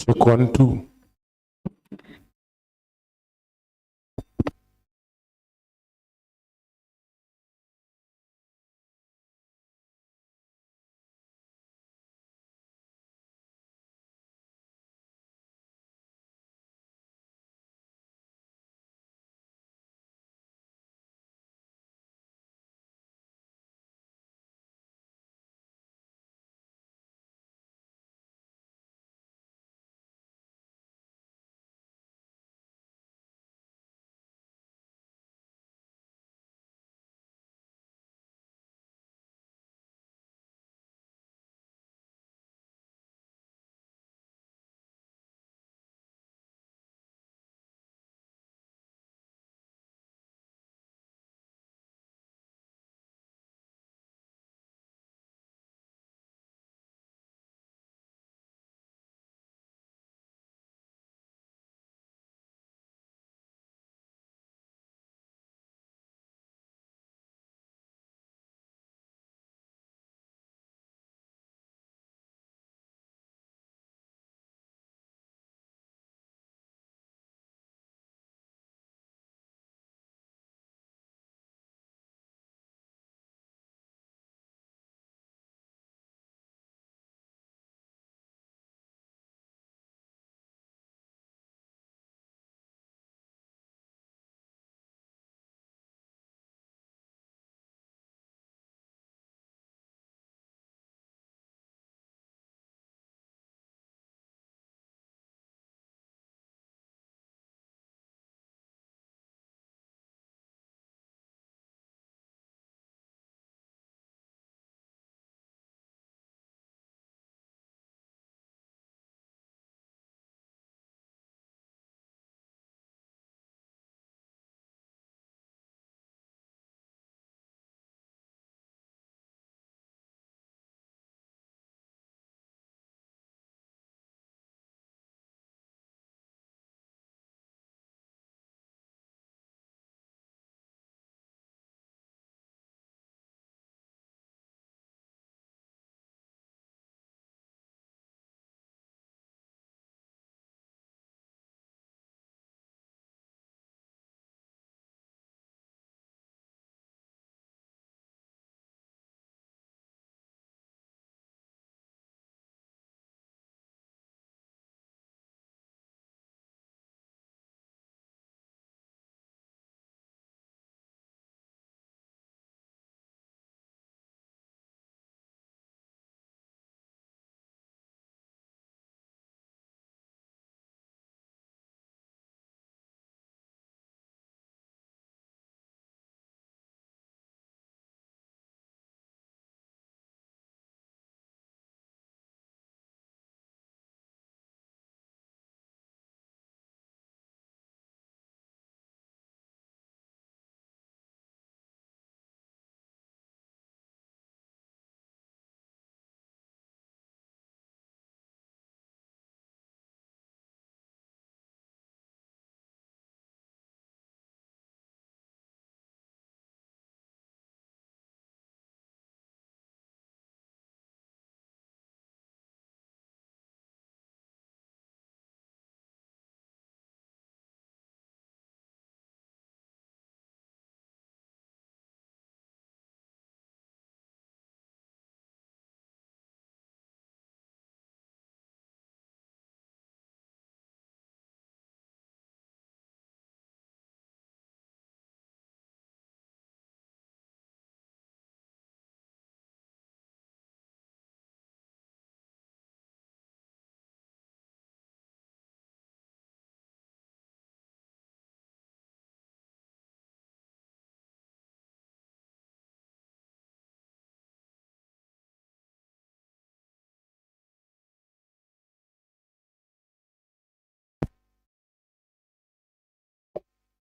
Check 1, 2.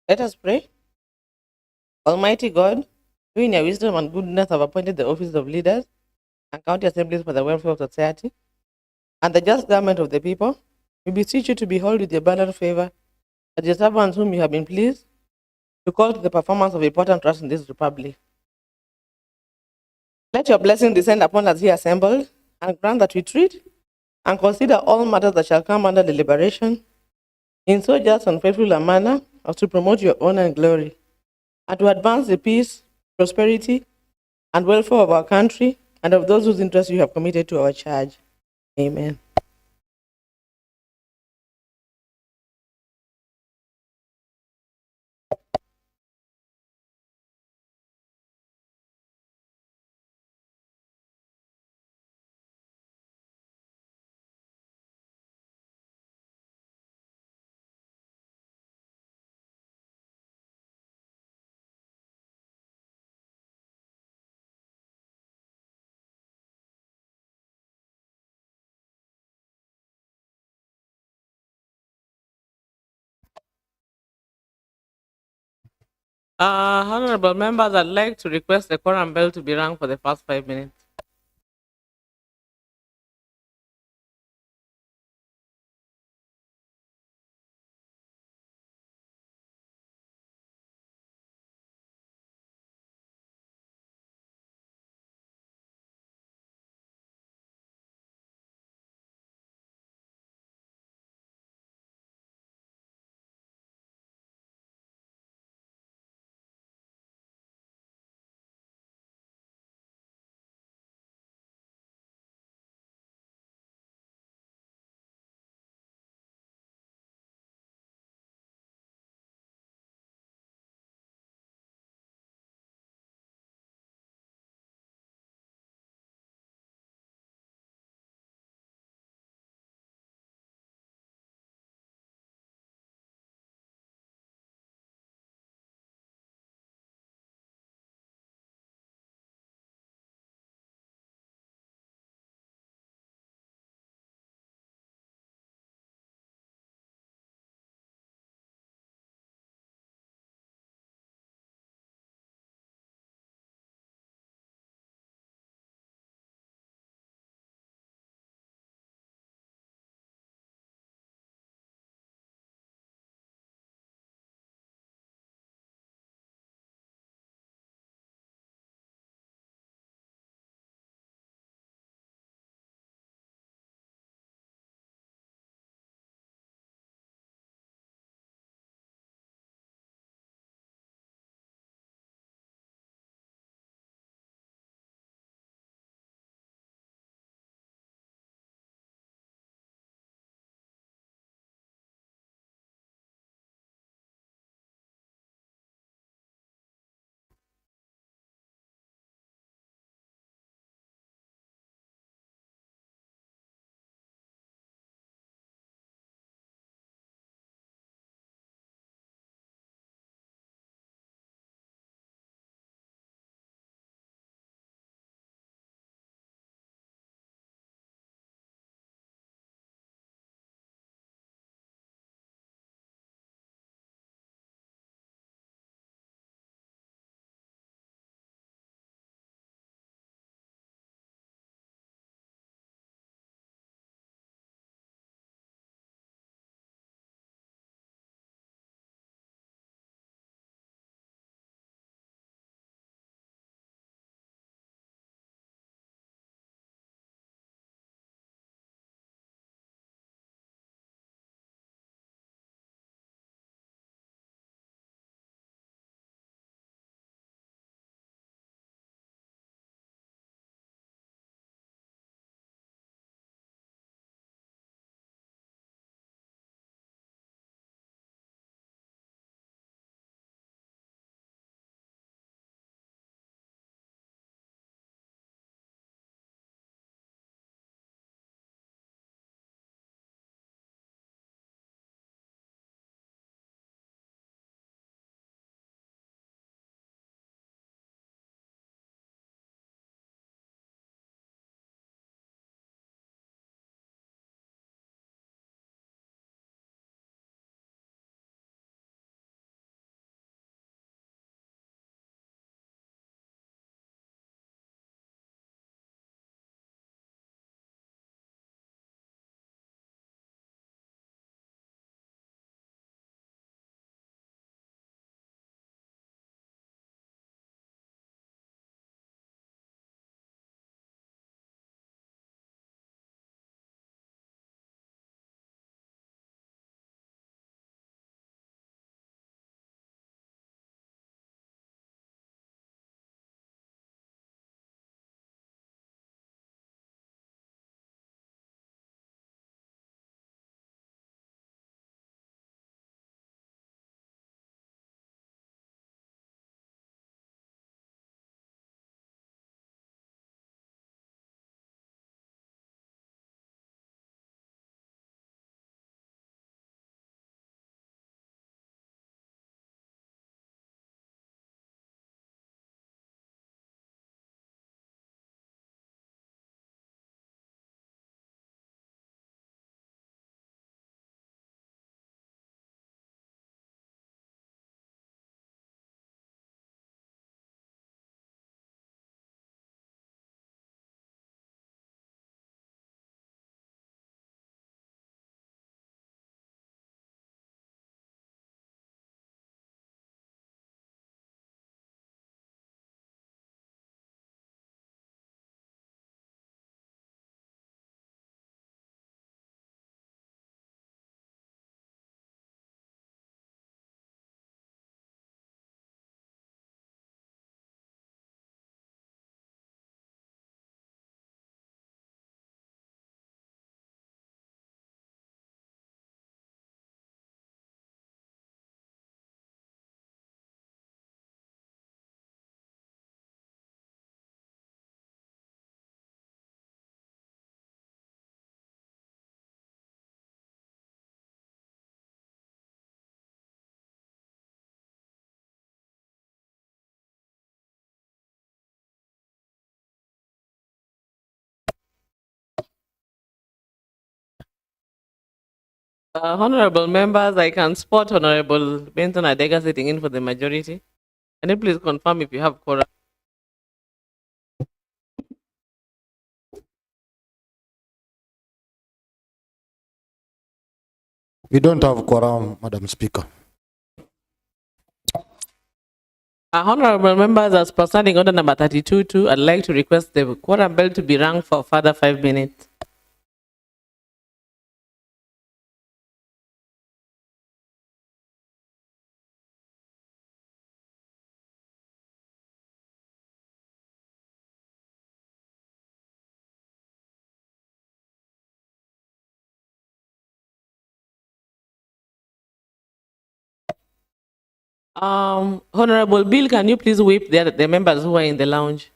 Let us pray. Almighty God, you in your wisdom and goodness have appointed the office of leaders and county assemblies for the welfare of society and the just government of the people. We beseech you to behold with abundant favor as your servants whom you have been pleased to call to the performance of important trust in this republic. Let your blessing descend upon us here assembled and grant that we treat and consider all matters that shall come under deliberation, in so just and faithful a manner as to promote your honor and glory, and to advance the peace, prosperity, and welfare of our country and of those whose interests you have committed to our charge. Amen. Honorable members, I'd like to request the quorum bell to be rung for the first 5 minutes. Honorable members, I can spot Honorable Benton Adega sitting in for the majority. Can you please confirm if you have quorum? We don't have quorum, Madam Speaker. Honorable members, as per standing order number 32.2, I'd like to request the quorum bell to be rung for further 5 minutes. Honorable Bill, can you please whip the members who are in the lounge?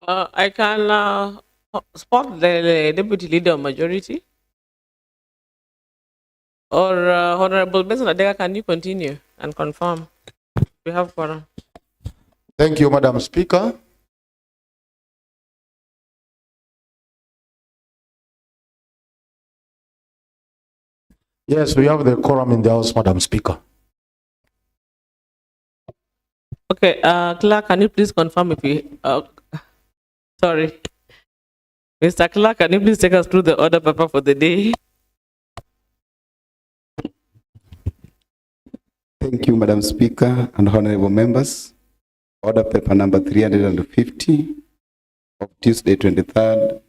I can spot the deputy leader of majority. Or Honorable Benson Adega, can you continue and confirm? We have quorum. Thank you, Madam Speaker. Yes, we have the quorum in the House, Madam Speaker. Okay, Clerk, can you please confirm if we... sorry. Mr. Clerk, can you please take us through the order paper for the day? Thank you, Madam Speaker and honorable members. Order paper number 350 of Tuesday, 23rd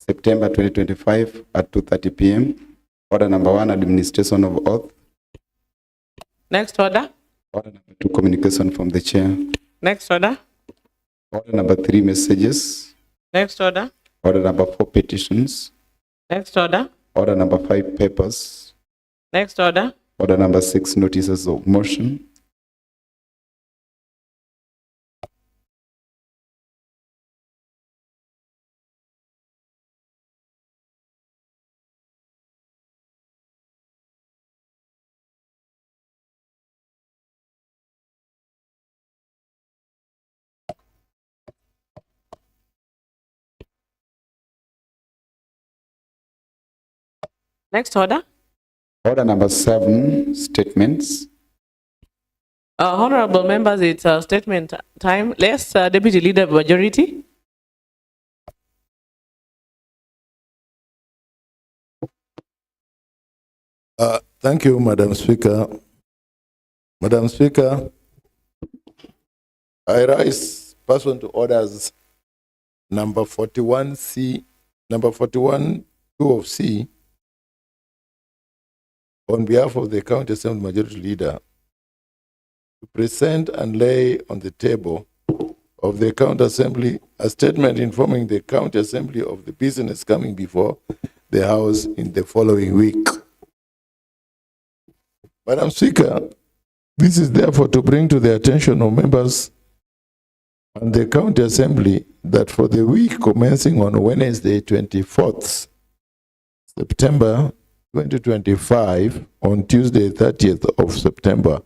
September 2025 at 2:30 p.m. Order number 1, administration of oath. Next order. Order number 2, communication from the chair. Next order. Order number 3, messages. Next order. Order number 4, petitions. Next order. Order number 5, papers. Next order. Order number 6, notices of motion. Next order. Order number 7, statements. Honorable members, it's statement time. Let's Deputy Leader of Majority. Thank you, Madam Speaker. Madam Speaker, I rise pursuant to orders number 41C, number 41, 2 of C, on behalf of the County Assembly Majority Leader, to present and lay on the table of the County Assembly a statement informing the County Assembly of the business coming before the House in the following week. Madam Speaker, this is therefore to bring to the attention of members and the County Assembly that for the week commencing on Wednesday, 24th September 2025, on Tuesday, 30th of September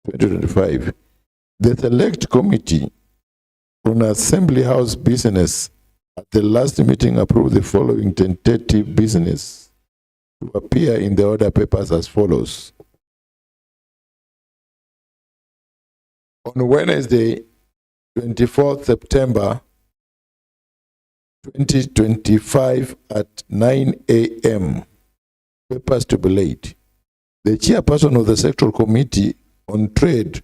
2025, the Select Committee on Assembly House business at the last meeting approved the following tentative business to appear in the order papers as follows. On Wednesday, 24th September 2025 at 9 a.m., papers to be laid. The chairperson of the Sectoral Committee on Trade,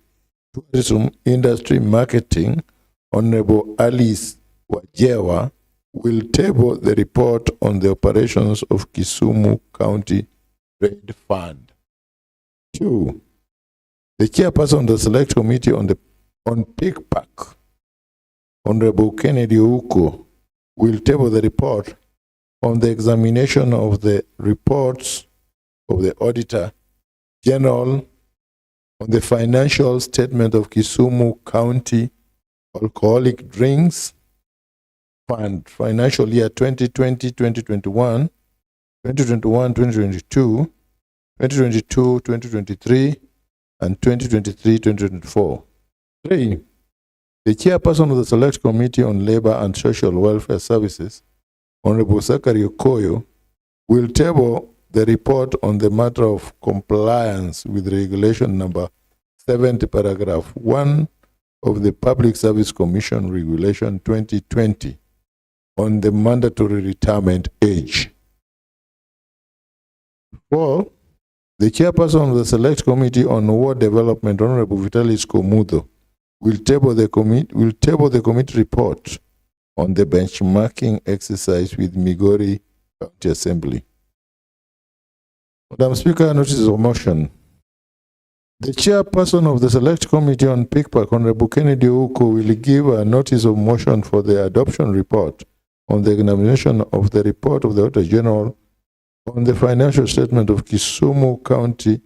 Tourism, Industry, Marketing, Honorable Alice Wajewa, will table the report on the operations of Kisumu County Trade Fund. 2. The chairperson of the Select Committee on PICPAC, Honorable Kennedy Uko, will table the report on the examination of the reports of the Auditor General on the financial statement of Kisumu County Alcoholic Drinks Fund, financial year 2020-2021, 2021-2022, 2022-2023, and 2023-2024. 3. The chairperson of the Select Committee on Labor and Social Welfare Services, Honorable Zachary Okoyo, will table the report on the matter of compliance with regulation number 70, paragraph 1 of the Public Service Commission Regulation 2020 on the mandatory retirement age. 4. The chairperson of the Select Committee on Ward Development, Honorable Vitalis Komudo, will table the committee report on the benchmarking exercise with Migori County Assembly. Madam Speaker, notice of motion. The chairperson of the Select Committee on PICPAC, Honorable Kennedy Uko, will give a notice of motion for the adoption report on the examination of the report of the Auditor General on the financial statement of Kisumu County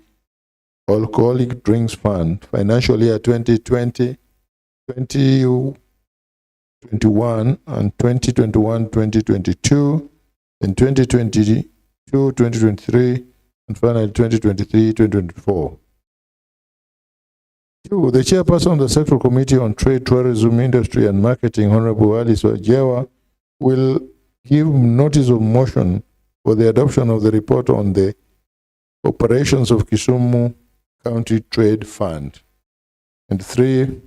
Alcoholic Drinks Fund, financial year 2020, 21 and 2021-2022, and 2022-2023, and finally 2023-2024. 2. The chairperson of the Sectoral Committee on Trade, Tourism, Industry and Marketing, Honorable Alice Wajewa, will give notice of motion for the adoption of the report on the operations of Kisumu County Trade Fund. And 3.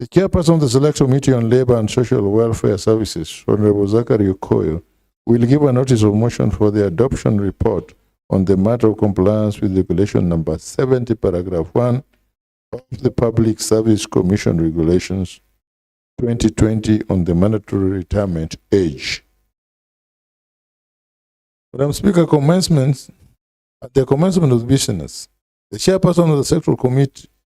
The chairperson of the Select Committee on Labor and Social Welfare Services, Honorable Zachary Okoyo, will give a notice of motion for the adoption report on the matter of compliance with Regulation number 70, paragraph 1 of the Public Service Commission Regulations 2020 on the mandatory retirement age. Madam Speaker, at the commencement of business, the chairperson of the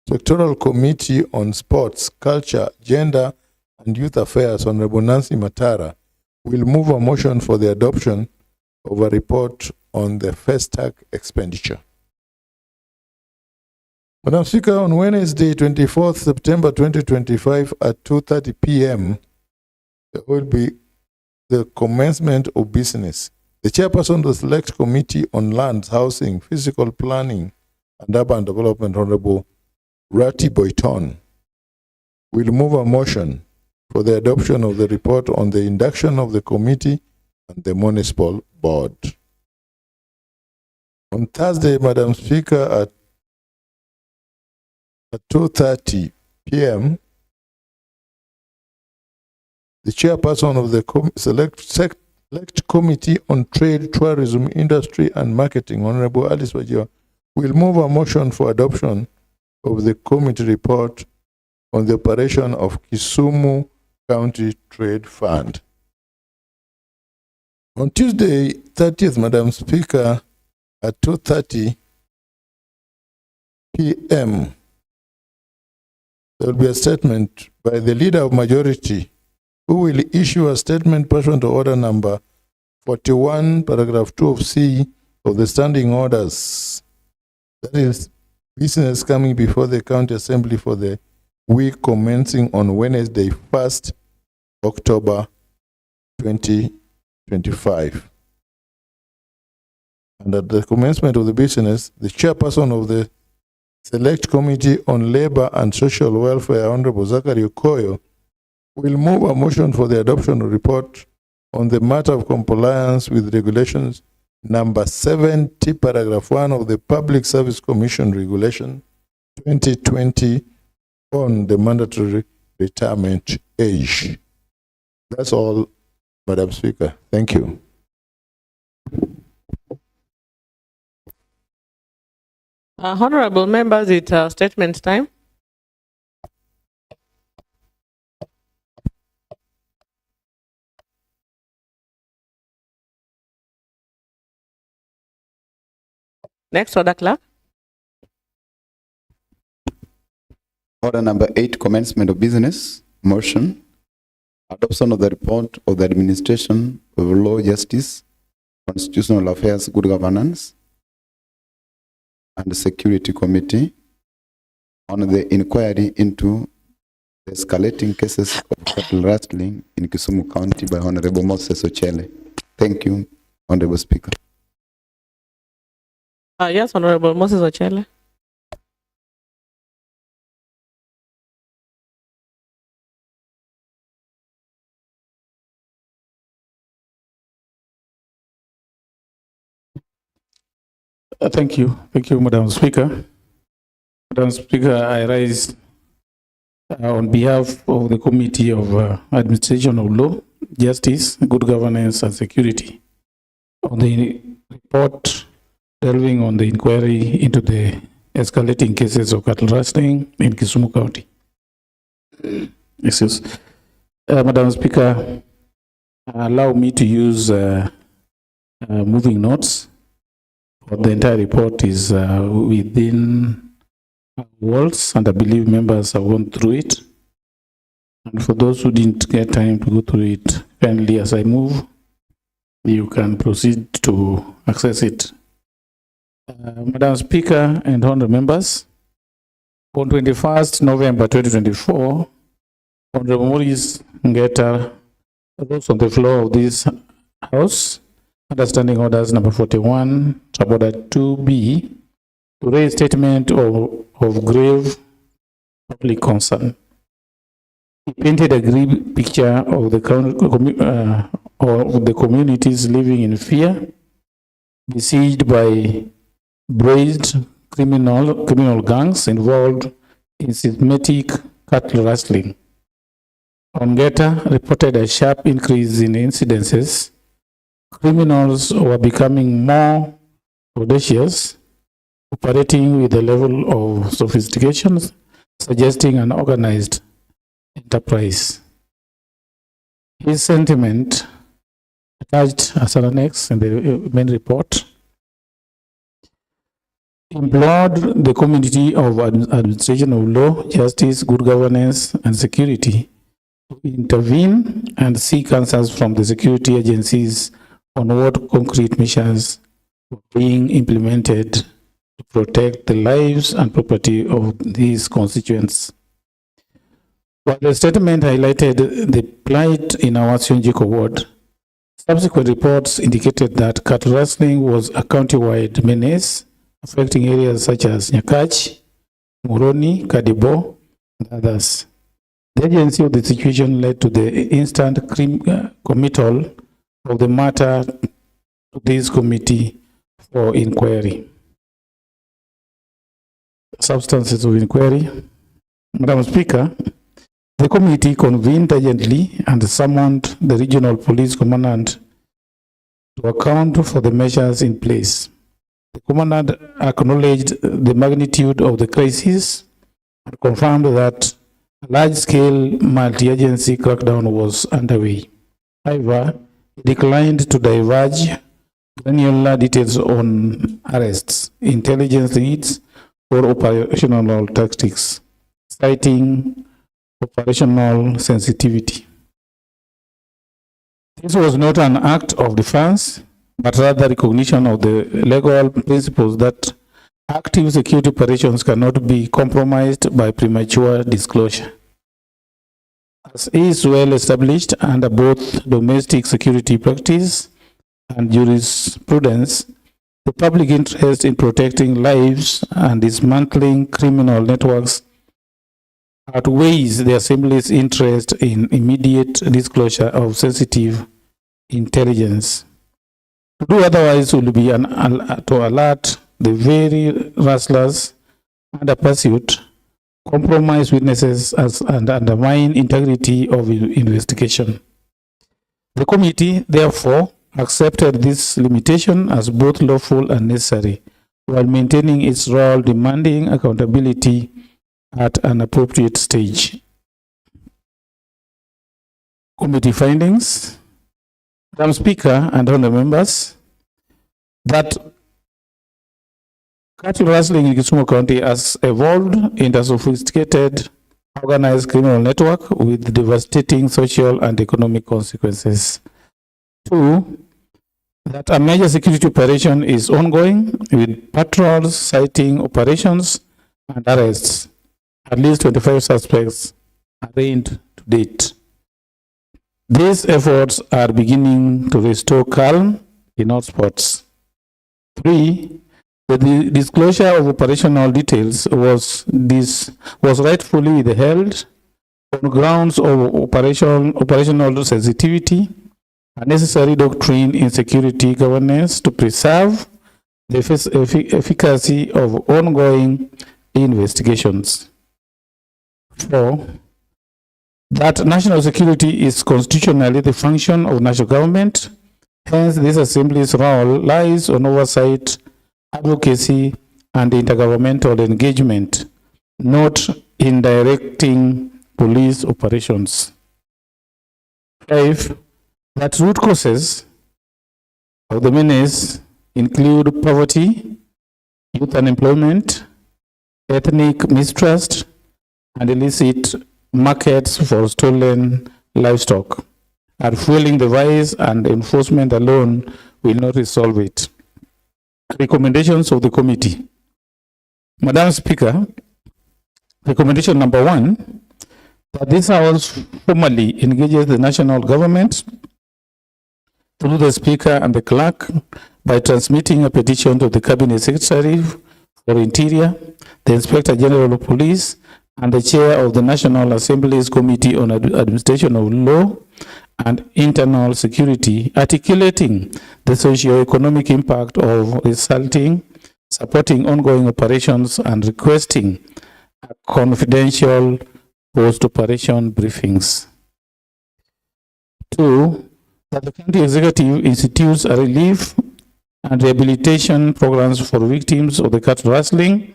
Sectoral Committee on Sports, Culture, Gender and Youth Affairs, Honorable Nancy Matara, will move a motion for the adoption of a report on the FESTAC expenditure. Madam Speaker, on Wednesday, 24th September 2025 at 2:30 p.m., there will be the commencement of business. The chairperson of the Select Committee on Lands, Housing, Physical Planning and Urban Development, Honorable Rati Boyton, will move a motion for the adoption of the report on the induction of the committee and the municipal board. On Thursday, Madam Speaker, at 2:30 p.m., the chairperson of the Select Committee on Trade, Tourism, Industry and Marketing, Honorable Alice Wajewa, will move a motion for adoption of the committee report on the operation of Kisumu County Trade Fund. On Tuesday, 30th, Madam Speaker, at 2:30 p.m., there will be a statement by the Leader of Majority, who will issue a statement pursuant to Order number 41, paragraph 2 of C of the Standing Orders. That is, business coming before the County Assembly for the week commencing on Wednesday, 1st October 2025. And at the commencement of the business, the chairperson of the Select Committee on Labor and Social Welfare, Honorable Zachary Okoyo, will move a motion for the adoption of report on the matter of compliance with Regulations number 70, paragraph 1 of the Public Service Commission Regulation 2020 on the mandatory retirement age. That's all, Madam Speaker. Thank you. Honorable members, it's statement time. Next order, clerk. Order number 8, commencement of business. Motion. Adoption of the report of the Administration of Law, Justice, Constitutional Affairs, Good Governance, and the Security Committee on the inquiry into the escalating cases of cattle rustling in Kisumu County by Honorable Moses Ochele. Thank you, Honorable Speaker. Yes, Honorable Moses Ochele. Thank you, Madam Speaker. Madam Speaker, I rise on behalf of the Committee of Administration of Law, Justice, Good Governance and Security on the report delving on the inquiry into the escalating cases of cattle rustling in Kisumu County. Yes. Madam Speaker, allow me to use moving notes. The entire report is within walls, and I believe members have gone through it. And for those who didn't get time to go through it, kindly as I move, you can proceed to access it. Madam Speaker and honorable members, on 21st November 2024, Honorable Maurice Ngeta rose on the floor of this House, understanding orders number 41, order 2B, to raise statement of grave public concern. He painted a grim picture of the communities living in fear, besieged by braised criminal gangs involved in systematic cattle rustling. Ongeta reported a sharp increase in incidences. Criminals were becoming more audacious, operating with a level of sophistication suggesting an organized enterprise. His sentiment, attached as an annex in the main report, implored the community of administration of law, justice, good governance, and security to intervene and seek answers from the security agencies on what concrete measures were being implemented to protect the lives and property of these constituents. While the statement highlighted the plight in our Sionjiko ward, subsequent reports indicated that cattle rustling was a county-wide menace affecting areas such as Nyakach, Moroni, Kadibo, and others. The urgency of the situation led to the instant committal of the matter to this committee for inquiry. Substances of inquiry. Madam Speaker, the committee convened urgently and summoned the regional police commandant to account for the measures in place. The commandant acknowledged the magnitude of the crisis and confirmed that a large-scale multi-agency crackdown was underway. However, he declined to diverge granular details on arrests, intelligence leads, or operational tactics, citing operational sensitivity. This was not an act of defense, but rather recognition of the legal principles that active security operations cannot be compromised by premature disclosure. As is well established under both domestic security practice and jurisprudence, the public interest in protecting lives and dismantling criminal networks outweighs the Assembly's interest in immediate disclosure of sensitive intelligence. To do otherwise will be to alert the very rustlers under pursuit, compromise witnesses and undermine integrity of investigation. The committee, therefore, accepted this limitation as both lawful and necessary, while maintaining its role demanding accountability at an appropriate stage. Committee findings. Madam Speaker and honorable members, that cattle rustling in Kisumu County has evolved into a sophisticated, organized criminal network with devastating social and economic consequences. 2, that a major security operation is ongoing with patrols, citing operations, and arrests. At least 25 suspects arraigned to date. These efforts are beginning to restore calm in hotspots. 3, the disclosure of operational details was rightfully withheld on grounds of operational sensitivity, a necessary doctrine in security governance to preserve the efficacy of ongoing investigations. 4, that national security is constitutionally the function of national government. Hence, this Assembly's role lies on oversight, advocacy, and intergovernmental engagement, not in directing police operations. 5, that root causes of the menace include poverty, youth unemployment, ethnic mistrust, and illicit markets for stolen livestock are fueling the vice, and enforcement alone will not resolve it. Recommendations of the committee. Madam Speaker, recommendation number 1, that this House formally engages the national government through the Speaker and the Clerk by transmitting a petition to the Cabinet Secretary for Interior, the Inspector General of Police, and the Chair of the National Assembly's Committee on Administration of Law and Internal Security, articulating the socio-economic impact of resulting, supporting ongoing operations, and requesting confidential post-operation briefings. 2, that the county executive institutes a relief and rehabilitation programs for victims of the cattle rustling,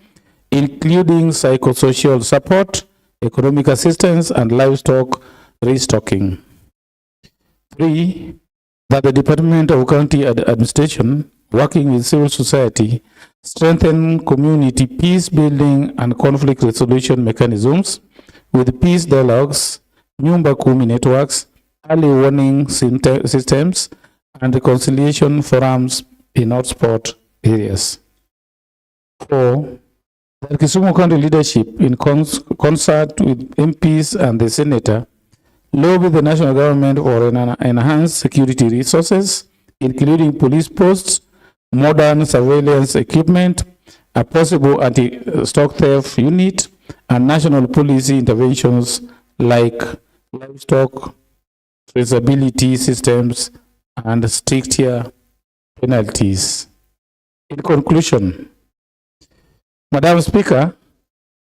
including psychosocial support, economic assistance, and livestock restocking. 3, that the Department of County Administration, working with civil society, strengthen community peace building and conflict resolution mechanisms with peace dialogues, Nyumba Kumi networks, early warning systems, and reconciliation forums in hotspot areas. 4, that Kisumu County leadership, in concert with MPs and the Senator, lobby the national government for enhanced security resources, including police posts, modern surveillance equipment, a possible anti-stock theft unit, and national policy interventions like livestock traceability systems and stricter penalties. In conclusion, Madam Speaker,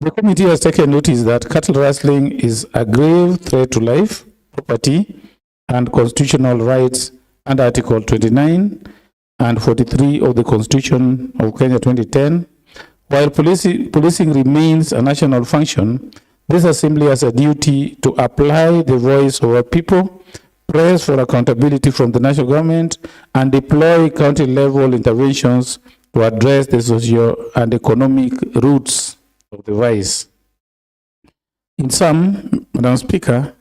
the committee has taken notice that cattle rustling is a grave threat to life, property, and constitutional rights under Article 29 and 43 of the Constitution of Kenya 2010. While policing remains a national function, this assembly has a duty to apply the voice of our people, press for accountability from the national government, and deploy county-level interventions to address the socio and economic roots of the vice. In sum, Madam Speaker,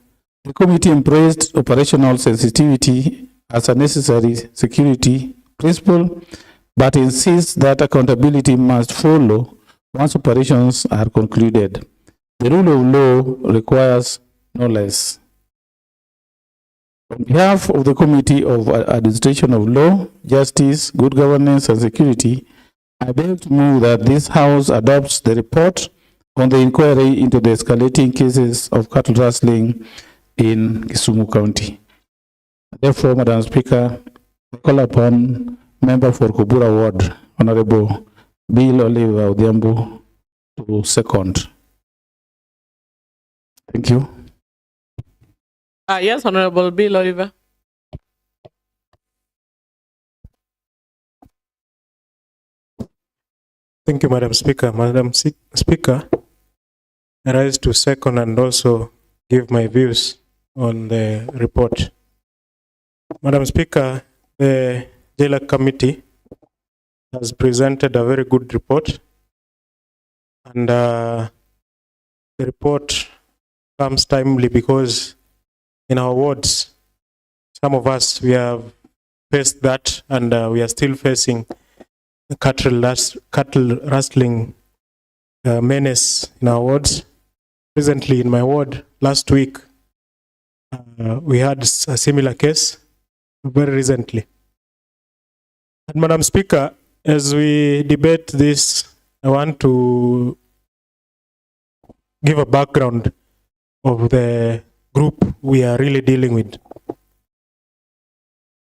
the committee embraced operational sensitivity as a necessary security principle, but insists that accountability must follow once operations are concluded. The rule of law requires no less. On behalf of the Committee of Administration of Law, Justice, Good Governance and Security, I beg to move that this House adopts the report on the inquiry into the escalating cases of cattle rustling in Kisumu County. Therefore, Madam Speaker, I call upon Member for Kubura Ward, Honorable Bill Oliver Odhiambo, to second. Thank you. Yes, Honorable Bill Oliver. Thank you, Madam Speaker. Madam Speaker, I rise to second and also give my views on the report. Madam Speaker, the JLAC Committee has presented a very good report, and the report comes timely because in our wards, some of us, we have faced that, and we are still facing the cattle rustling menace in our wards. Recently, in my ward, last week, we had a similar case very recently. And Madam Speaker, as we debate this, I want to give a background of the group we are really dealing with.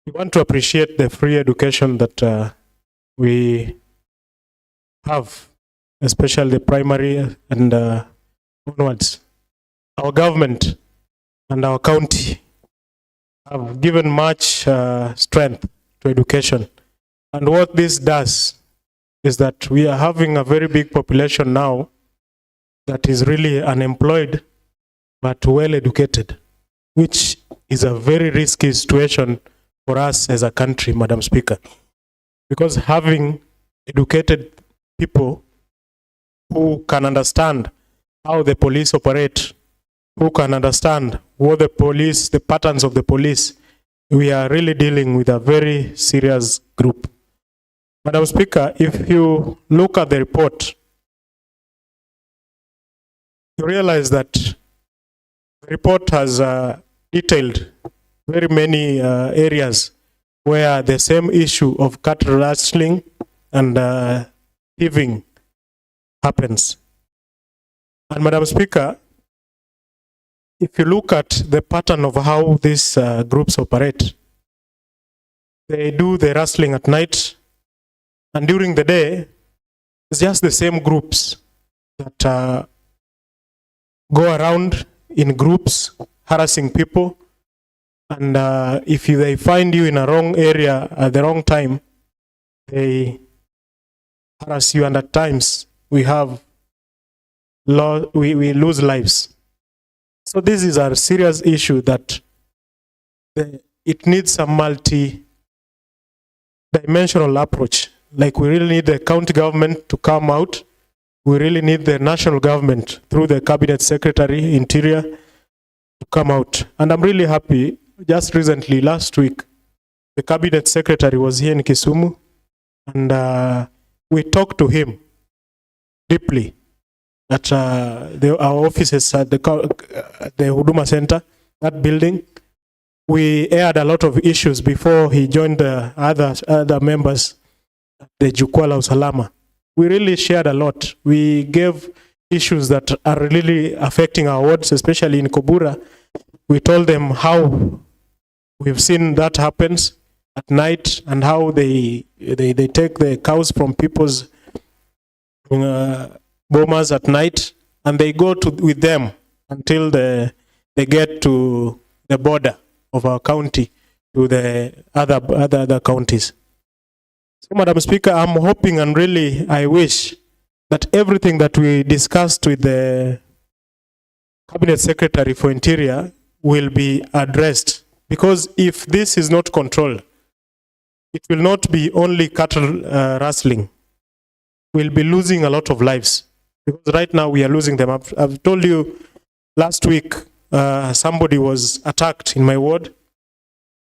We want to appreciate the free education that we have, especially the primary and onwards. Our government and our county have given much strength to education. And what this does is that we are having a very big population now that is really unemployed but well educated, which is a very risky situation for us as a country, Madam Speaker. Because having educated people who can understand how the police operate, who can understand what the patterns of the police, we are really dealing with a very serious group. Madam Speaker, if you look at the report, you realize that The report has detailed very many areas where the same issue of cattle rustling and thieving happens. And Madam Speaker, if you look at the pattern of how these groups operate, they do the rustling at night, and during the day, it's just the same groups that go around in groups harassing people. And if they find you in a wrong area at the wrong time, they harass you, and at times we lose lives. So this is a serious issue that it needs a multi-dimensional approach. Like, we really need the county government to come out. We really need the national government through the Cabinet Secretary, Interior, to come out. And I'm really happy. Just recently, last week, the Cabinet Secretary was here in Kisumu, and we talked to him deeply at our offices at the Huduma Center, that building. We aired a lot of issues before he joined the other members at the Jukwaa la Usalama. We really shared a lot. We gave issues that are really affecting our wards, especially in Kobura. We told them how we've seen that happens at night, and how they take the cows from people's bomas at night, and they go with them until they get to the border of our county to the other counties. So, Madam Speaker, I'm hoping and really I wish that everything that we discussed with the Cabinet Secretary for Interior will be addressed, because if this is not controlled, it will not be only cattle rustling. We'll be losing a lot of lives, because right now we are losing them. I've told you last week, somebody was attacked in my ward,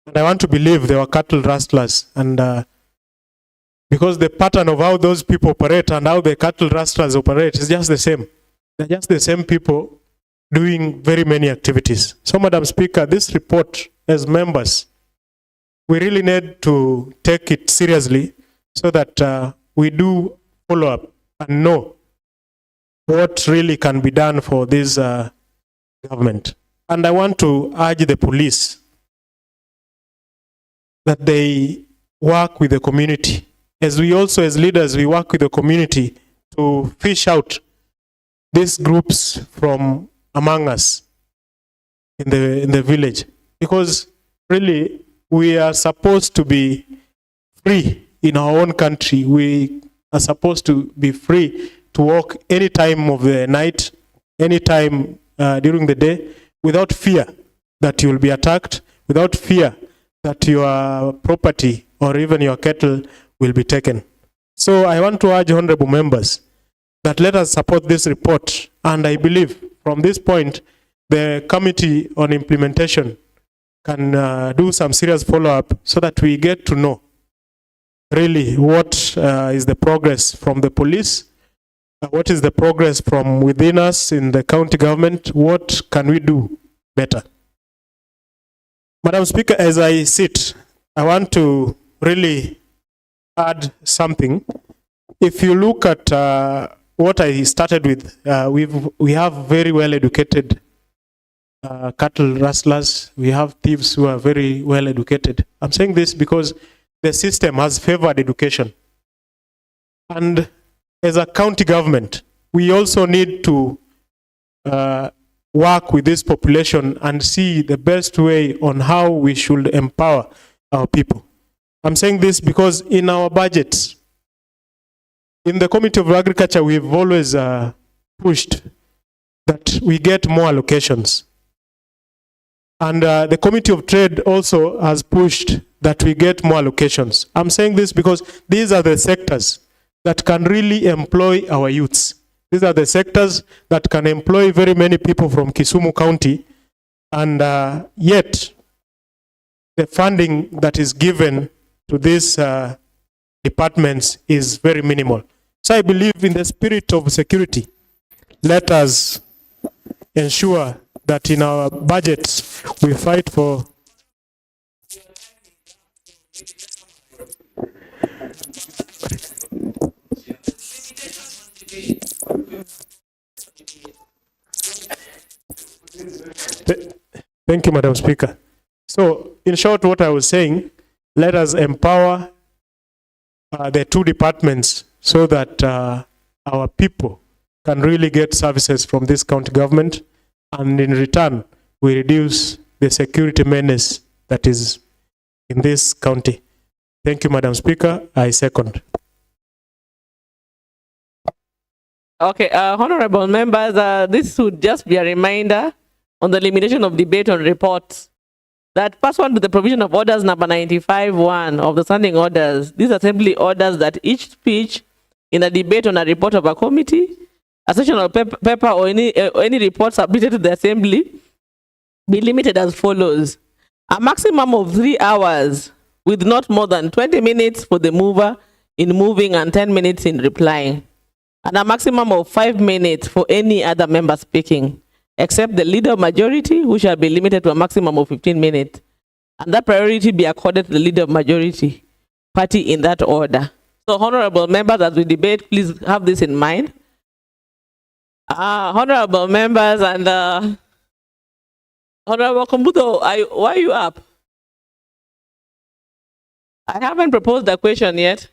and I want to believe they were cattle rustlers. And because the pattern of how those people operate and how the cattle rustlers operate is just the same. They're just the same people doing very many activities. So, Madam Speaker, this report, as members, we really need to take it seriously, so that we do follow up and know what really can be done for this government. And I want to urge the police that they work with the community. As we also, as leaders, we work with the community to fish out these groups from among us in the village. Because really, we are supposed to be free in our own country. We are supposed to be free to walk any time of the night, any time during the day, without fear that you will be attacked, without fear that your property or even your cattle will be taken. So I want to urge honorable members that let us support this report. And I believe from this point, the Committee on Implementation can do some serious follow-up, so that we get to know really what is the progress from the police, what is the progress from within us in the county government, what can we do better. Madam Speaker, as I sit, I want to really add something. If you look at what I started with, we have very well educated cattle rustlers. We have thieves who are very well educated. I'm saying this because the system has favored education. And as a county government, we also need to work with this population and see the best way on how we should empower our people. I'm saying this because in our budgets, in the Committee of Agriculture, we've always pushed that we get more allocations. And the Committee of Trade also has pushed that we get more allocations. I'm saying this because these are the sectors that can really employ our youths. These are the sectors that can employ very many people from Kisumu County, and yet the funding that is given to these departments is very minimal. So I believe in the spirit of security, let us ensure that in our budgets we fight for Thank you, Madam Speaker. So, in short, what I was saying, let us empower the two departments so that our people can really get services from this county government, and in return, we reduce the security menace that is in this county. Thank you, Madam Speaker. I second. Okay, honorable members, this would just be a reminder on the limitation of debate on reports that pursuant to the provision of orders number 95(1) of the standing orders, these assembly orders that each speech in a debate on a report of a committee, a section of paper or any report submitted to the assembly be limited as follows: a maximum of 3 hours with not more than 20 minutes for the mover in moving and 10 minutes in replying, and a maximum of 5 minutes for any other member speaking, except the leader of majority, who shall be limited to a maximum of 15 minutes, and that priority be accorded to the leader of majority party in that order. So, honorable members, as we debate, please have this in mind. Honorable members and Honorable Kombudo, why are you up? I haven't proposed the question yet.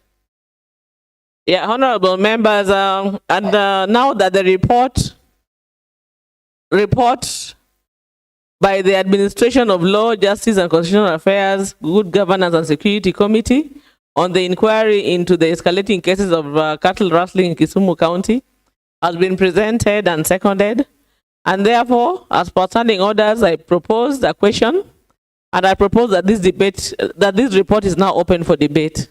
Yeah, honorable members, and now that the report by the Administration of Law, Justice and Constitutional Affairs, Good Governance and Security Committee on the inquiry into the escalating cases of cattle rustling in Kisumu County has been presented and seconded. And therefore, as per standing orders, I propose the question, and I propose that this report is now open for debate.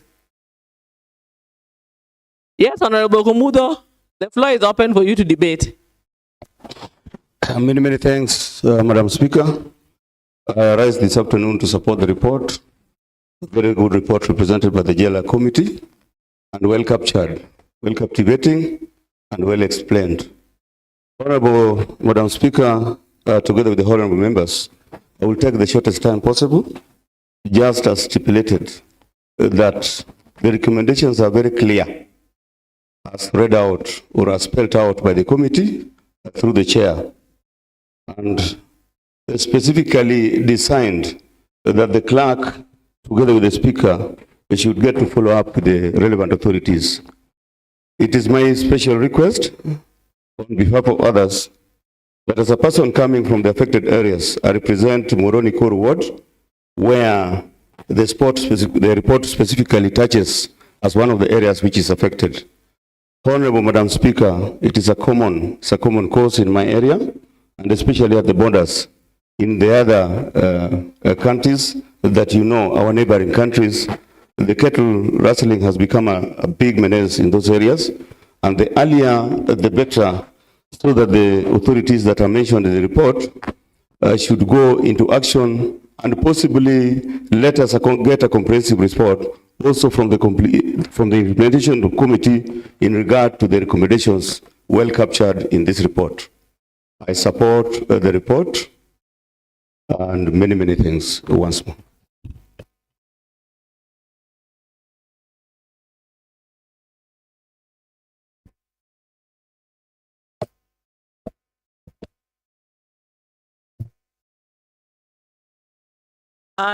Yes, Honorable Kumudo, the floor is open for you to debate. Many thanks, Madam Speaker. I rise this afternoon to support the report. Very good report represented by the JLA committee, and well captured, well captivating, and well explained. Honorable Madam Speaker, together with the honorable members, I will take the shortest time possible, just as stipulated, that the recommendations are very clear, as read out or as spelled out by the committee through the chair, and specifically designed that the clerk, together with the speaker, should get to follow up with the relevant authorities. It is my special request on behalf of others that as a person coming from the affected areas, I represent Moroni Core Ward, where the report specifically touches as one of the areas which is affected. Honorable Madam Speaker, it is a common cause in my area, and especially at the borders in the other countries that you know, our neighboring countries. The cattle rustling has become a big menace in those areas, and the earlier the better, so that the authorities that are mentioned in the report should go into action and possibly let us get a comprehensive report also from the implementation committee in regard to the recommendations well captured in this report. I support the report and many things once more.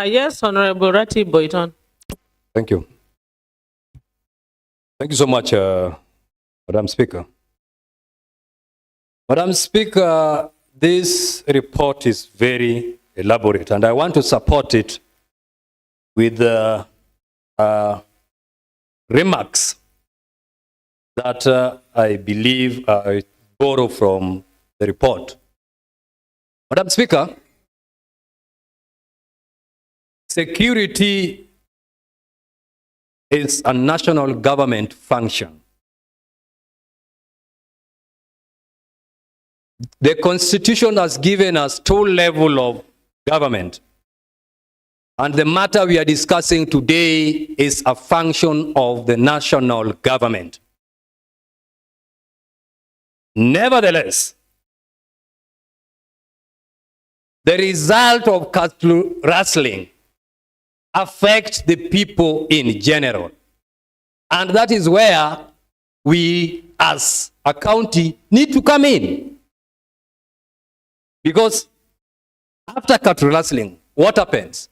Yes, Honorable Rati Boyton. Thank you. Thank you so much, Madam Speaker. Madam Speaker, this report is very elaborate, and I want to support it with remarks that I believe I borrow from the report. Madam Speaker, security is a national government function. The Constitution has given us two levels of government, and the matter we are discussing today is a function of the national government. Nevertheless, the result of cattle rustling affects the people in general. And that is where we as a county need to come in. Because after cattle rustling, what happens?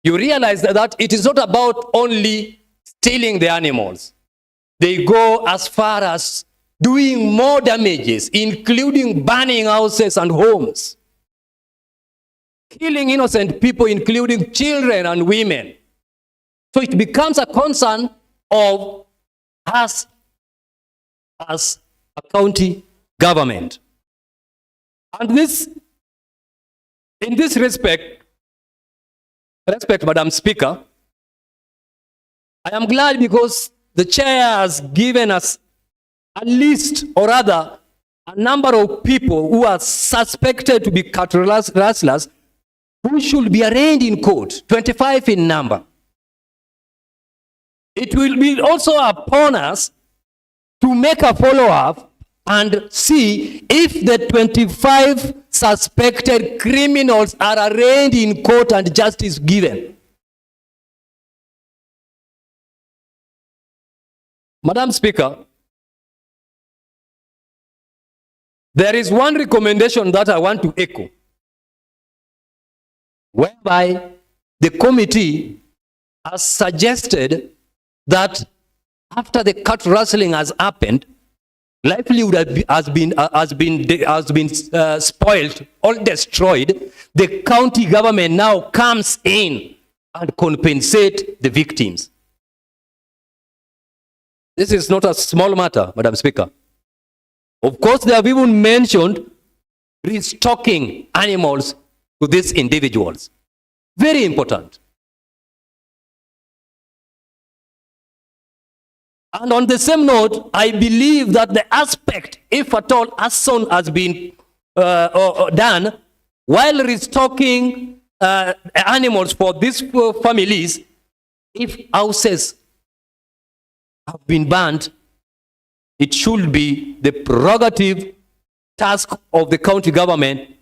You realize that it is not about only stealing the animals. They go as far as doing more damages, including burning houses and homes, killing innocent people, including children and women. So it becomes a concern of us as a county government. And this, in this respect, Madam Speaker, I am glad because the chair has given us a list, or rather, a number of people who are suspected to be cattle rustlers who should be arraigned in court, 25 in number. It will be also upon us to make a follow-up and see if the 25 suspected criminals are arraigned in court and justice given. Madam Speaker, there is one recommendation that I want to echo, whereby the committee has suggested that after the cattle rustling has happened, livelihood has been spoiled or destroyed. The county government now comes in and compensate the victims. This is not a small matter, Madam Speaker. Of course, they have even mentioned restocking animals to these individuals. Very important. And on the same note, I believe that the aspect, if at all action has been done, while restocking animals for these families, if houses have been burned, it should be the prerogative task of the county government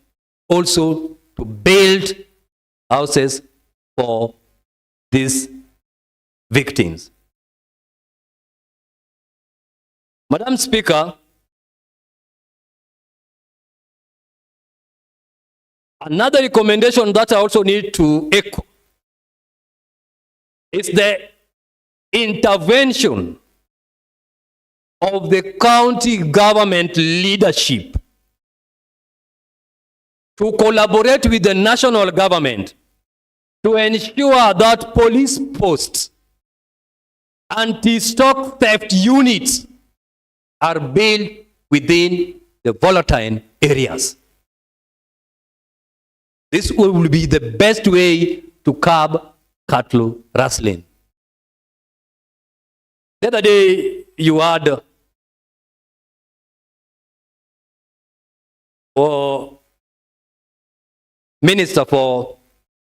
also to build houses for these victims. Madam Speaker, another recommendation that I also need to echo is the intervention of the county government leadership to collaborate with the national government to ensure that police posts, anti-stock theft units are built within the volatile areas. This will be the best way to curb cattle rustling. The other day, you had Minister for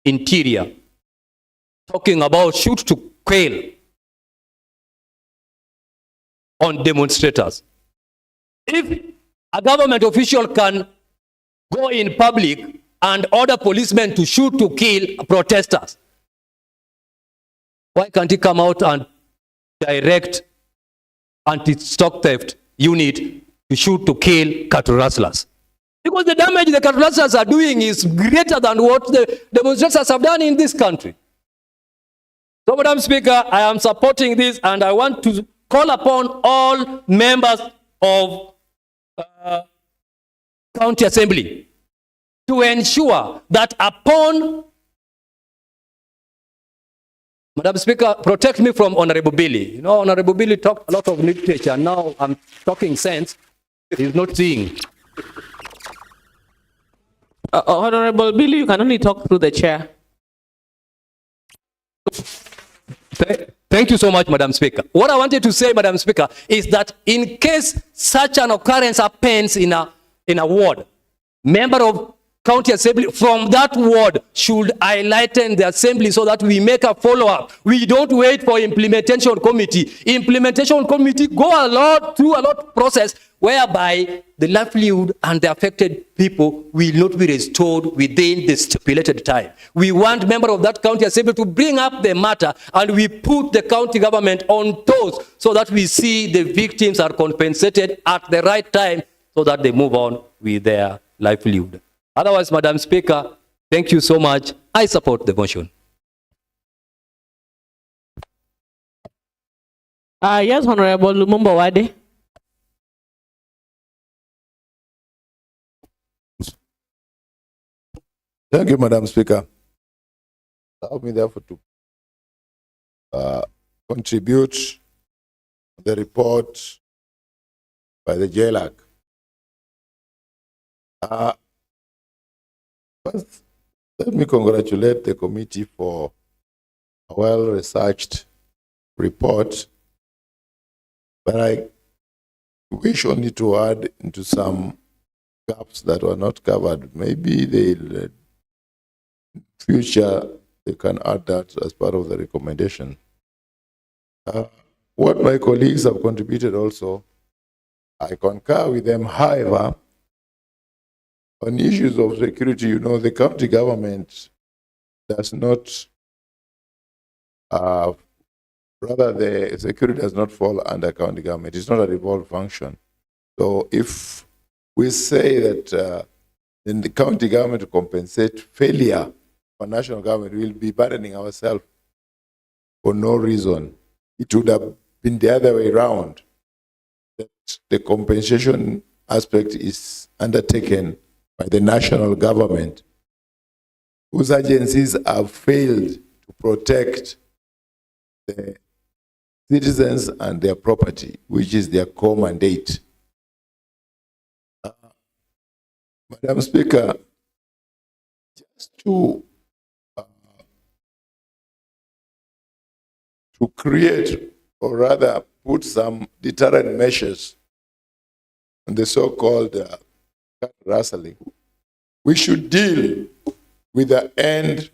Interior talking about shoot to kill on demonstrators. If a government official can go in public and order policemen to shoot to kill protesters, why can't he come out and direct anti-stock theft unit to shoot to kill cattle rustlers? Because the damage the cattle rustlers are doing is greater than what the demonstrators have done in this country. So, Madam Speaker, I am supporting this, and I want to call upon all members of County Assembly to ensure that upon, Madam Speaker, protect me from Honorable Billy. You know, Honorable Billy talked a lot of literature. Now I'm talking sense. He's not seeing. Honorable Billy, you can only talk through the chair. Thank you so much, Madam Speaker. What I wanted to say, Madam Speaker, is that in case such an occurrence happens in a ward, member of county assembly from that ward should enlighten the assembly so that we make a follow-up. We don't wait for implementation committee. Implementation committee go through a lot process whereby the livelihood and the affected people will not be restored within the stipulated time. We want member of that county assembly to bring up the matter, and we put the county government on toes so that we see the victims are compensated at the right time so that they move on with their livelihood. Otherwise, Madam Speaker, thank you so much. I support the motion. Yes, Honorable Lumumba Wade. Thank you, Madam Speaker. Allow me therefore to contribute the report by the JLAC. First, let me congratulate the committee for a well-researched report, but I wish only to add into some gaps that were not covered. Maybe in future they can add that as part of the recommendation. What my colleagues have contributed also, I concur with them. However, on issues of security, you know, the county government does not, rather the security does not fall under county government. It's not a devolved function. So if we say that then the county government to compensate failure for national government, we'll be burdening ourselves for no reason. It would have been the other way around. That the compensation aspect is undertaken by the national government, whose agencies have failed to protect the citizens and their property, which is their core mandate. Madam Speaker, just to create, or rather put some deterrent measures on the so-called cat rustling, we should deal with the end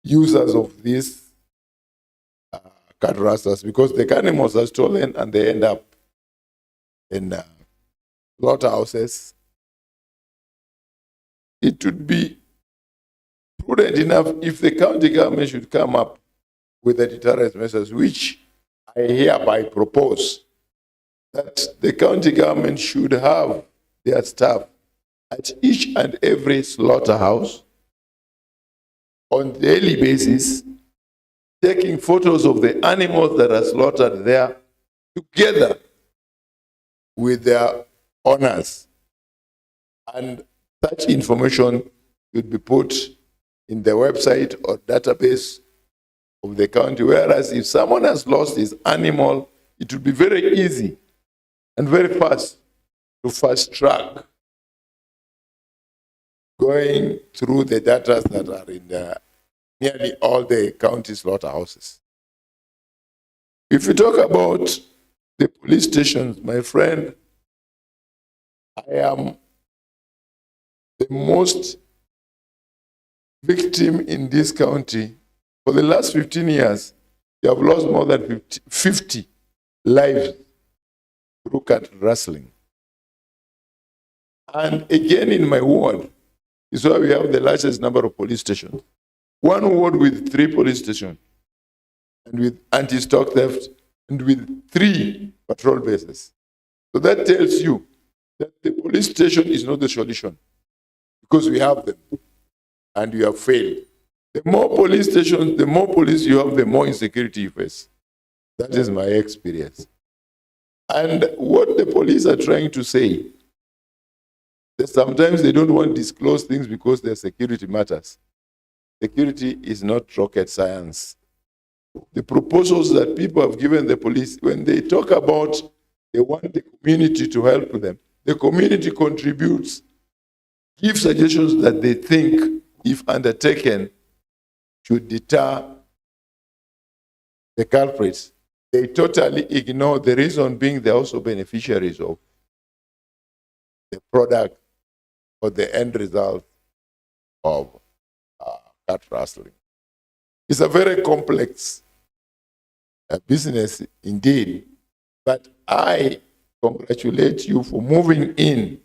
users of these cat rustlers, because the animals are stolen and they end up in slaughterhouses. It would be prudent enough if the county government should come up with the deterrent measures, which I hereby propose, that the county government should have their staff at each and every slaughterhouse on daily basis, taking photos of the animals that are slaughtered there together with their owners. And such information should be put in the website or database of the county, whereas if someone has lost his animal, it would be very easy and very fast to fast track going through the data that are in nearly all the county slaughterhouses. If you talk about the police stations, my friend, I am the most victim in this county. For the last 15 years, you have lost more than 50 lives through cat rustling. And again, in my ward, is where we have the largest number of police stations. One ward with 3 police stations, and with anti-stock theft, and with 3 patrol bases. So that tells you that the police station is not the solution, because we have them, and we have failed. The more police stations, the more police you have, the more insecurity you face. That is my experience. And what the police are trying to say, that sometimes they don't want to disclose things because their security matters. Security is not rocket science. The proposals that people have given the police, when they talk about they want the community to help them, the community contributes, gives suggestions that they think, if undertaken, should deter the culprits. They totally ignore the reason being they're also beneficiaries of the product for the end result of cat rustling. It's a very complex business indeed, but I congratulate you for moving in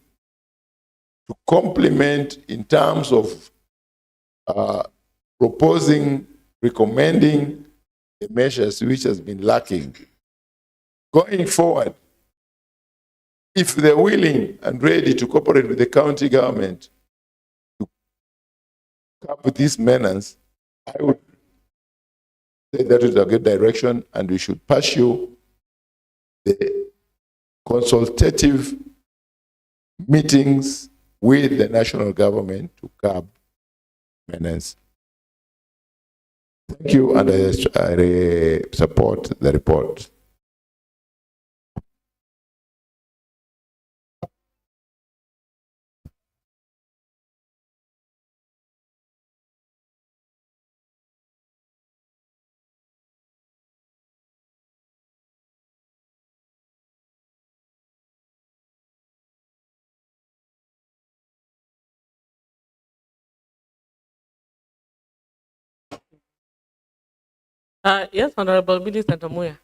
to complement in terms of proposing, recommending the measures which has been lacking. Going forward, if they're willing and ready to cooperate with the county government to come with this menace, I would say that is a good direction and we should pursue the consultative meetings with the national government to curb menace. Thank you, and I support the report. Yes, Honorable Minister Tamuya.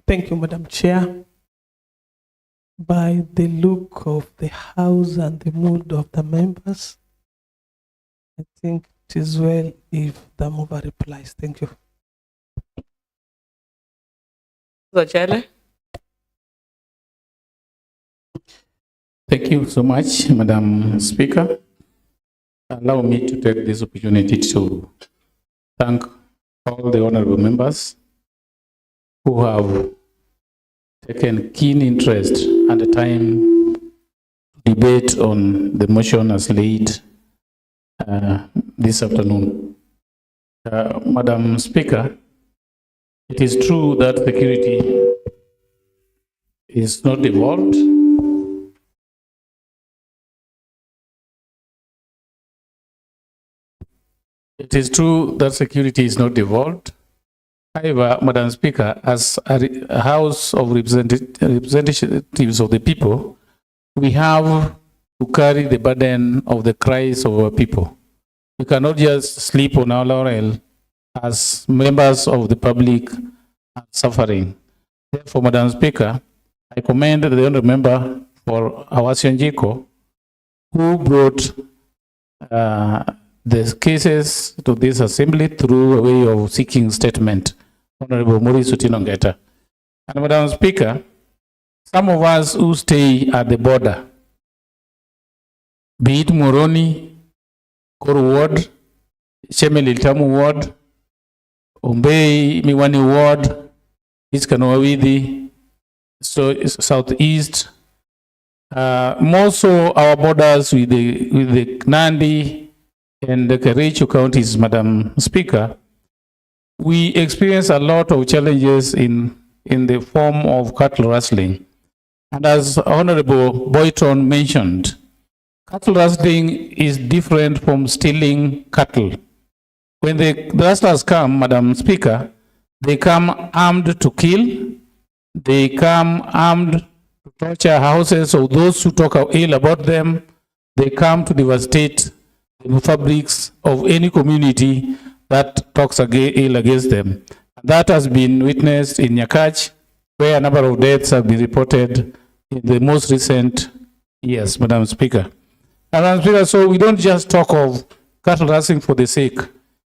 Thank you, Madam Chair. By the look of the House and the mood of the members, I think it is well if the mover replies. Thank you. Zochele. Thank you so much, Madam Speaker. Allow me to take this opportunity to thank all the honorable members who have taken keen interest and the time to debate on the motion as laid this afternoon. Madam Speaker, it is true that security is not devolved. It is true that security is not devolved. However, Madam Speaker, as a House of Representatives of the people, we have to carry the burden of the cries of our people. We cannot just sleep on our laurel as members of the public are suffering. Therefore, Madam Speaker, I commend the honourable member for Awasio Njiko, who brought the cases to this assembly through a way of seeking statement, Honorable Maurice Otinongeta. And Madam Speaker, some of us who stay at the border, be it Moroni, Koro Ward, Shemeliltamu Ward, Ombei Miwani Ward, East Kanawawidi, so Southeast, more so our borders with the Nandi, and the Kericho counties, Madam Speaker, we experience a lot of challenges in the form of cattle rustling. And as Honorable Boyton mentioned, cattle rustling is different from stealing cattle. When the rustlers come, Madam Speaker, they come armed to kill, they come armed to torture houses of those who talk ill about them, they come to devastate the fabrics of any community that talks ill against them. That has been witnessed in Nyakach, where a number of deaths have been reported in the most recent years, Madam Speaker. Madam Speaker, so we don't just talk of cattle rustling for the sake.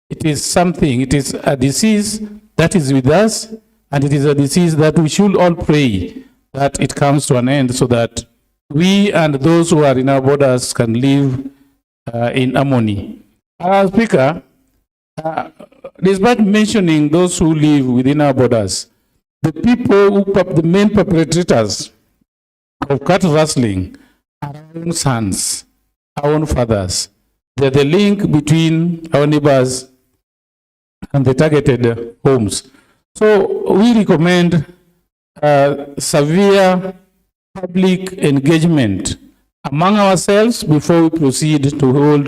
It is something, it is a disease that is with us, and it is a disease that we should all pray that it comes to an end so that we and those who are in our borders can live in harmony. Madam Speaker, despite mentioning those who live within our borders, the people who, the main perpetrators of cattle rustling are our own sons, our own fathers. They're the link between our neighbors and the targeted homes. So we recommend severe public engagement among ourselves before we proceed to hold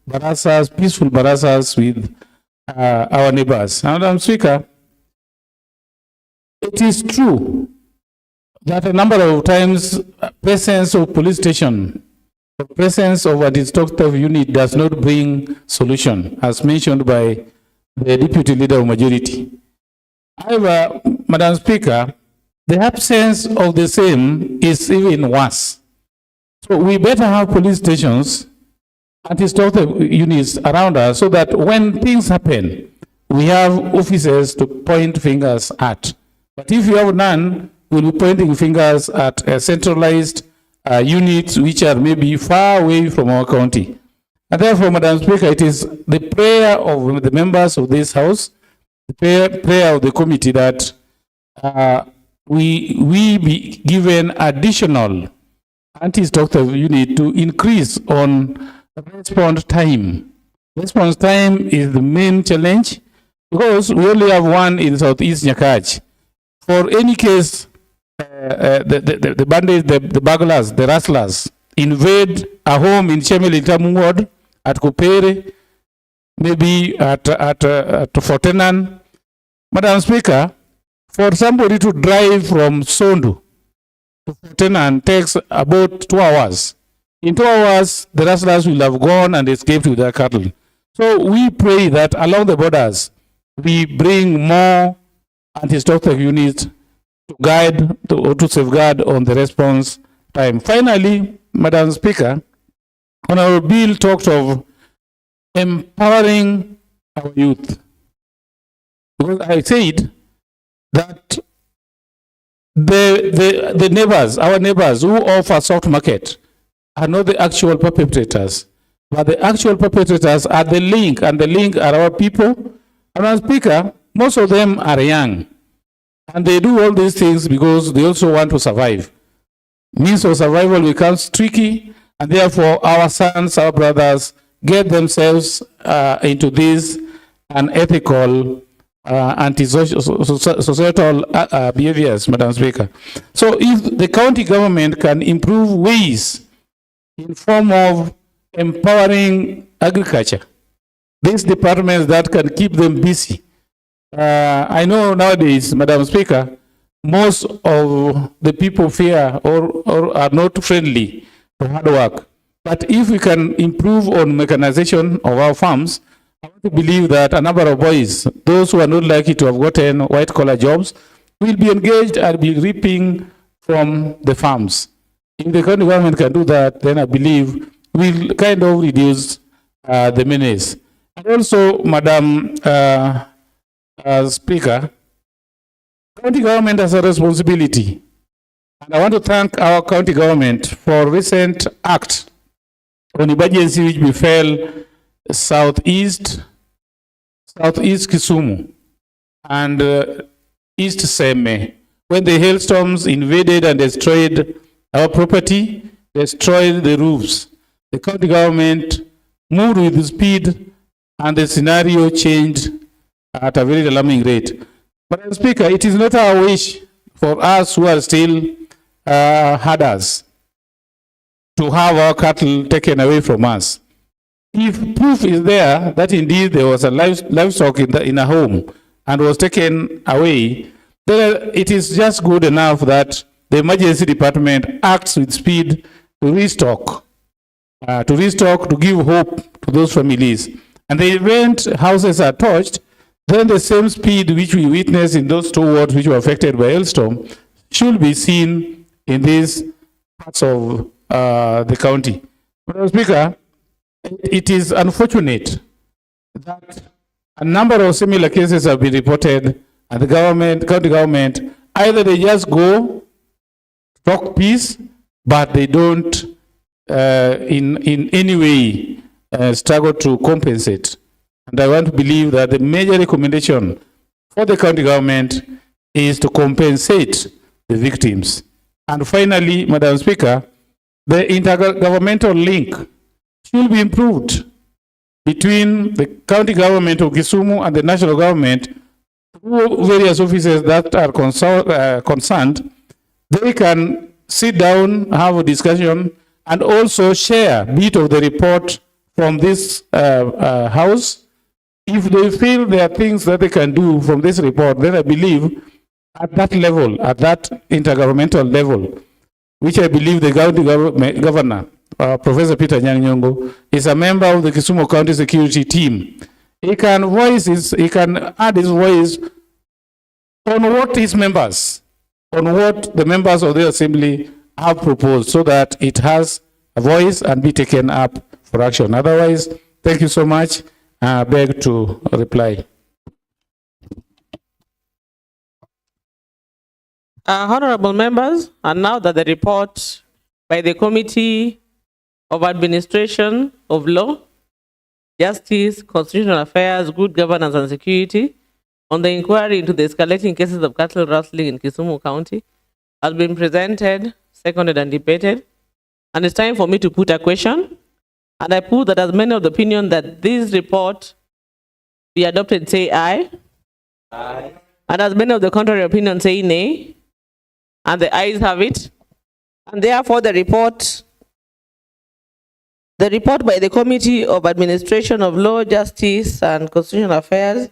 barasas, peaceful barasas with our neighbors. Madam Speaker, it is true that a number of times presence of police station the presence of anti-stock unit does not bring solution, as mentioned by the Deputy Leader of Majority. However, Madam Speaker, the absence of the same is even worse. So we better have police stations, anti-stock units around us, so that when things happen, we have officers to point fingers at. But if you have none, we'll be pointing fingers at centralized units which are maybe far away from our county. And therefore, Madam Speaker, it is the prayer of the members of this House, the prayer of the committee that we be given additional anti-stock unit to increase on response time. Response time is the main challenge because we only have one in Southeast Nyakach. For any case, the bandits, the burglars, the rustlers invade a home in Chemelitamu Ward, at Kupere, maybe at Fortenan. Madam Speaker, for somebody to drive from Sondu to Fortenan takes about 2 hours. In 2 hours, the rustlers will have gone and escaped with their cattle. So we pray that along the borders, we bring more anti-stock units to guide or to safeguard on the response time. Finally, Madam Speaker, Honorable Bill talked of empowering our youth. Because I said that the neighbors, our neighbors who offer soft market are not the actual perpetrators, but the actual perpetrators are the link, and the link are our people. Madam Speaker, most of them are young, and they do all these things because they also want to survive. Means of survival becomes tricky, and therefore our sons, our brothers get themselves into these unethical, anti-societal behaviors, Madam Speaker. So if the county government can improve ways in form of empowering agriculture, these departments that can keep them busy. I know nowadays, Madam Speaker, most of the people fear or are not friendly to hard work. But if we can improve on mechanization of our farms, I want to believe that a number of boys, those who are not likely to have gotten white-collar jobs, will be engaged and be reaping from the farms. If the county government can do that, then I believe we'll kind of reduce the menace. And also, Madam Speaker, county government has a responsibility. And I want to thank our county government for recent act on emergency which befell southeast Kisumu and east Seme, when the hailstorms invaded and destroyed our property, destroyed the roofs. The county government moved with speed and the scenario changed at a very alarming rate. But Speaker, it is not our wish for us who are still herders to have our cattle taken away from us. If proof is there that indeed there was a livestock in a home and was taken away, then it is just good enough that the emergency department acts with speed to restock, to give hope to those families. And the event houses are touched, then the same speed which we witnessed in those 2 wards which were affected by hailstorm should be seen in these parts of the county. Madam Speaker, it is unfortunate that a number of similar cases have been reported, and the county government, either they just go talk peace, but they don't in any way struggle to compensate. And I want to believe that the major recommendation for the county government is to compensate the victims. And finally, Madam Speaker, the intergovernmental link should be improved between the county government of Kisumu and the national government through various offices that are concerned. They can sit down, have a discussion, and also share a bit of the report from this house. If they feel there are things that they can do from this report, then I believe at that level, at that intergovernmental level, which I believe the county governor Professor Peter Nyang'nyongo, is a member of the Kisumu County Security Team. He can add his voice on what the members of the assembly have proposed, so that it has a voice and be taken up for action. Otherwise, thank you so much. I beg to reply. Honorable members, and now that the report by the Committee of Administration of Law, Justice, Constitutional Affairs, Good Governance and Security on the inquiry into the escalating cases of cattle rustling in Kisumu County has been presented, seconded and debated, and it's time for me to put a question. And I put that as many of the opinion that this report be adopted, say aye. Aye. And as many of the contrary opinion say nay. And the ayes have it. And therefore the report by the Committee of Administration of Law, Justice and Constitutional Affairs,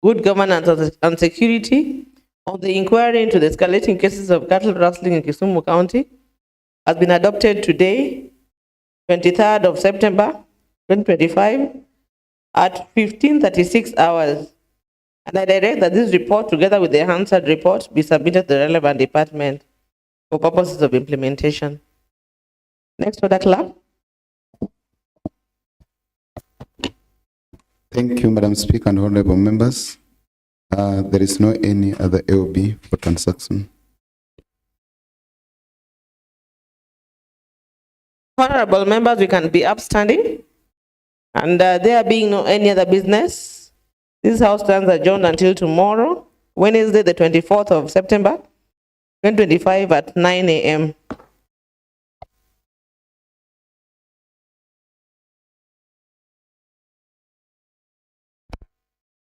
Good Governance and Security on the inquiry into the escalating cases of cattle rustling in Kisumu County has been adopted today, 23rd of September 2025 at 15:36 hours. And I direct that this report, together with the answered report, be submitted to the relevant department for purposes of implementation. Next order, clerk. Thank you, Madam Speaker and honorable members. There is no any other AOB for transaction. Honorable members, we can be upstanding. And there being no any other business, this House stands adjourned until tomorrow, Wednesday, the 24th of September, 2025 at 9 a.m.